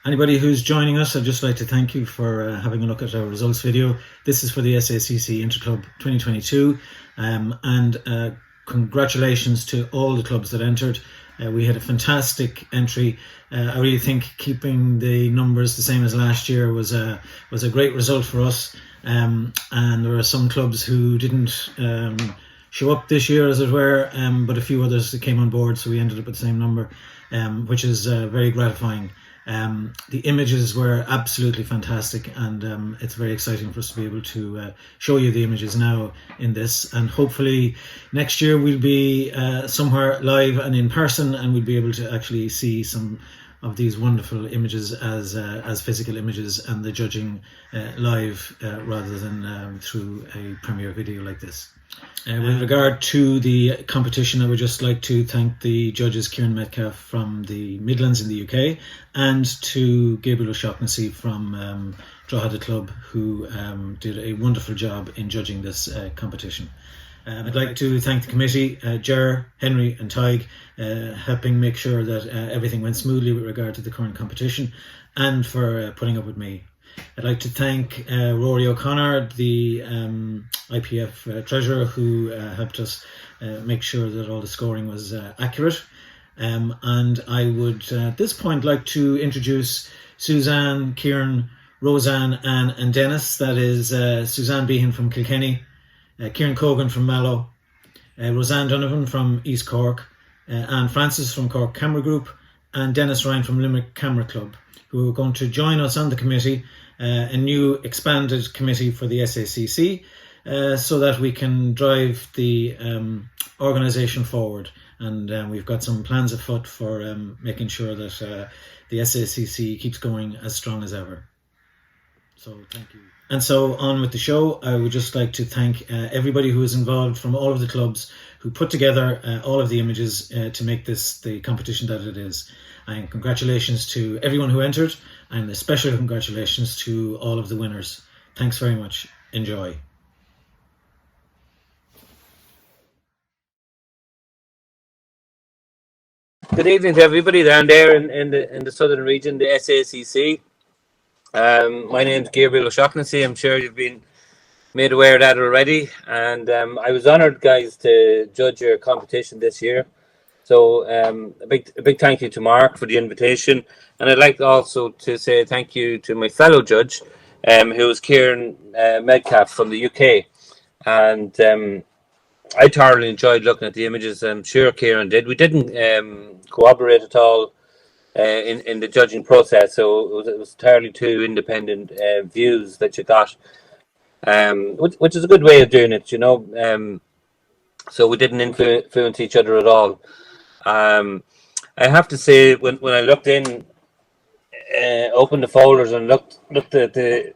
Anybody who's joining us, I'd just like to thank you for having a look at our results video. This is for the Sacc Interclub 2022, and congratulations to all the clubs that entered. We had a fantastic entry. I really think keeping the numbers the same as last year was a great result for us. And there are some clubs who didn't show up this year, as it were, but a few others that came on board, so we ended up with the same number, which is very gratifying. The images were absolutely fantastic, and it's very exciting for us to be able to show you the images now in this, and hopefully next year we'll be somewhere live and in person, and we'll be able to actually see some of these wonderful images as physical images, and the judging live rather than through a premiere video like this. With regard to the competition, I would just like to thank the judges Kieran Metcalf from the Midlands in the UK, and to Gabriel O'Shaughnessy from Drogheda Club, who did a wonderful job in judging this competition. I'd like to thank the committee, Ger, Henry and Tig, helping make sure that everything went smoothly with regard to the current competition, and for putting up with me. I'd like to thank Rory O'Connor, the IPF treasurer, who helped us make sure that all the scoring was accurate. And I would at this point like to introduce Suzanne, Kieran, Roseanne, Anne and Dennis. That is Suzanne Behan from Kilkenny, Kieran Cogan from Mallow, Roseanne Donovan from East Cork, Anne Francis from Cork Camera Group, and Dennis Ryan from Limerick Camera Club, who are going to join us on the committee, a new expanded committee for the Sacc, so that we can drive the organisation forward. And we've got some plans afoot for making sure that the Sacc keeps going as strong as ever. So thank you. And so on with the show. I would just like to thank everybody who is involved from all of the clubs who put together all of the images to make this the competition that it is. And congratulations to everyone who entered, and a special congratulations to all of the winners. Thanks very much. Enjoy. Good evening to everybody down there in the southern region, the Sacc. My name's Gabriel O'Shaughnessy. I'm sure you've been made aware of that already, and I was honoured, guys, to judge your competition this year. So a big thank you to Mark for the invitation, and I'd like also to say thank you to my fellow judge, who is Kieran Metcalf from the UK, and I thoroughly enjoyed looking at the images. I'm sure Kieran did. We didn't cooperate at all in the judging process, so it was entirely two independent views that you got, which is a good way of doing it, you know. So we didn't influence each other at all. I have to say, when I looked in, opened the folders and looked at the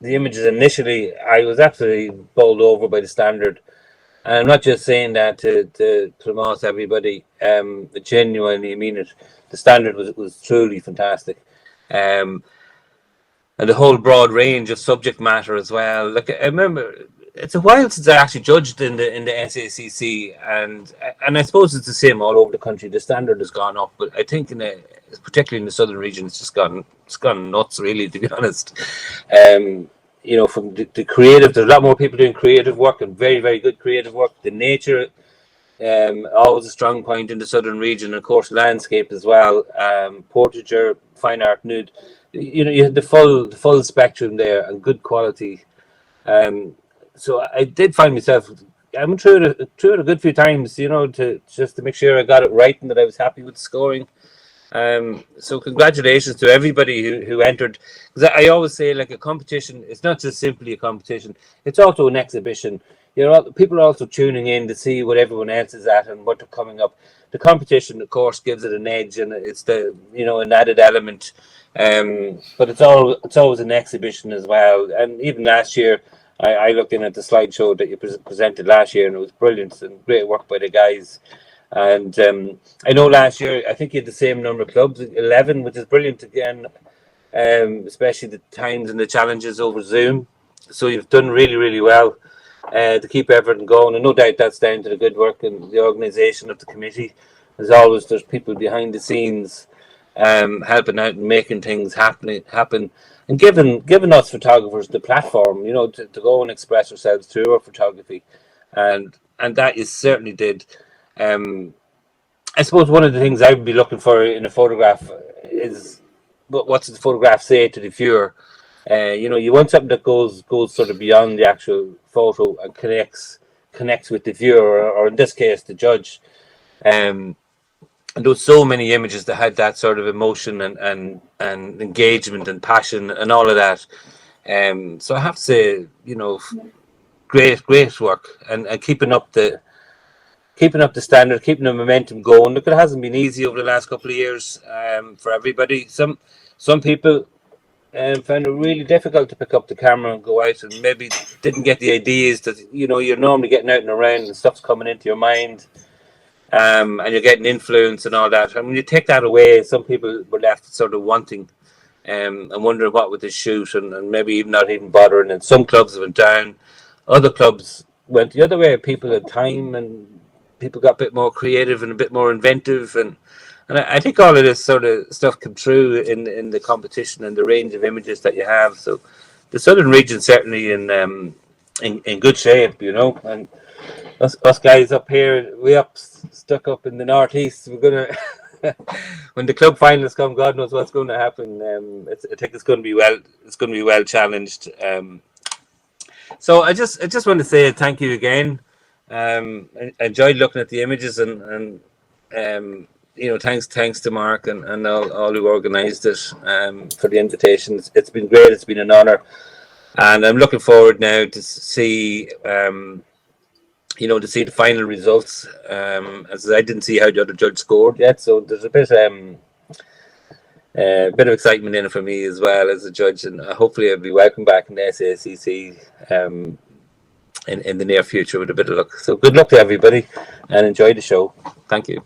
images initially, I was absolutely bowled over by the standard. And I'm not just saying that to promote everybody. Genuinely mean it. The standard was truly fantastic. And the whole broad range of subject matter as well. Look, I remember, it's a while since I actually judged in the Sacc, and I suppose it's the same all over the country. The standard has gone up, but I think particularly in the southern region, it's gone nuts, really, to be honest. You know, from the creative, there's a lot more people doing creative work, and very, very good creative work. The nature, always a strong point in the southern region, and of course landscape as well. Portraiture, fine art, nude. You know, you had the full spectrum there, and good quality. So I did find myself, I went through it a good few times, you know, just to make sure I got it right and that I was happy with the scoring. So congratulations to everybody who entered, because I always say, like, a competition, it's not just simply a competition, it's also an exhibition. You know, people are also tuning in to see what everyone else is at and what they're coming up. The competition, of course, gives it an edge, and it's an added element. But it's always an exhibition as well. And even last year, I looked in at the slideshow that you presented last year, and it was brilliant and great work by the guys. And I know last year, I think you had the same number of clubs, 11, which is brilliant again, especially the times and the challenges over Zoom. So you've done really, really well to keep everything going. And no doubt that's down to the good work and the organisation of the committee. As always, there's people behind the scenes helping out and making things happen, and giving us photographers the platform, to go and express ourselves through our photography, and that you certainly did. I suppose one of the things I would be looking for in a photograph is what's the photograph say to the viewer. You want something that goes sort of beyond the actual photo and connects with the viewer, or in this case, the judge. And there was so many images that had that sort of emotion and engagement and passion and all of that. So I have to say, great work, and keeping up the standard, keeping the momentum going. Look, it hasn't been easy over the last couple of years for everybody. Some people found it really difficult to pick up the camera and go out, and maybe didn't get the ideas that you're normally getting out and around, and stuff's coming into your mind, and you're getting influence and all that. And when you take that away, some people were left sort of wanting and wondering what would they shoot, and maybe even not even bothering. And some clubs went down, other clubs went the other way. People had time, and people got a bit more creative and a bit more inventive, and I think all of this sort of stuff came through in the competition and the range of images that you have. So the southern region certainly in good shape, and us guys up here, stuck up in the northeast. We're gonna when the club finals come, God knows what's going to happen. I think it's going to be well challenged. So I just want to say thank you again. I enjoyed looking at the images, and thanks to Mark and all who organised it for the invitation. It's been great. It's been an honour, and I'm looking forward now to see the final results. As I didn't see how the other judge scored yet, so there's a bit of excitement in it for me as well as a judge, and hopefully I'll be welcome back in the SACC in the near future with a bit of luck. So good luck to everybody, and enjoy the show. Thank you.